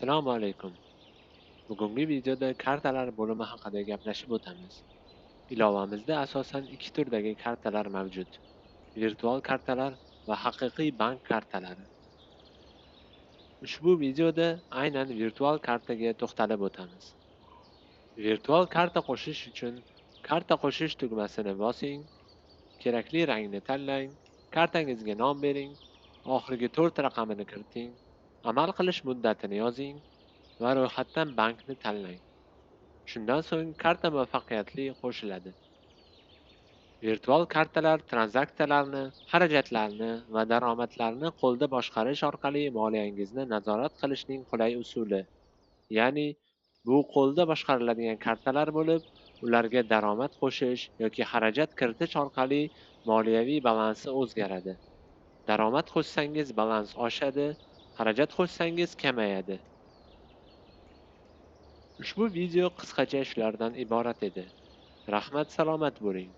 Assalomu alaykum. Bugungi videoda kartalar bo'limi haqida gaplashib o'tamiz. Ilovamizda asosan ikki turdagi kartalar mavjud: virtual kartalar va haqiqiy bank kartalari. Ushbu videoda aynan virtual kartaga to'xtalib o'tamiz. Virtual karta qo'shish uchun karta qo'shish tugmasini bosing, kerakli rangni tanlang, kartangizga nom bering, oxirgi 4 raqamini kiriting, amal qilish muddatini yozing va ro'yxatdan bankni tanlang. Shundan so'ng karta muvaffaqiyatli qo'shiladi. Virtual kartalar tranzaksiyalarni, xarajatlarni va daromadlarni qo'lda boshqarish orqali moliyangizni nazorat qilishning qulay usuli. Ya'ni, bu qo'lda boshqariladigan kartalar bo'lib, ularga daromad qo'shish yoki xarajat kiritish orqali moliyaviy balansi o'zgaradi. Daromad qo'shsangiz balans oshadi, xarajat qo'shsangiz kamayadi. Ushbu video qisqacha shulardan iborat edi. Rahmat, salomat bo'ling.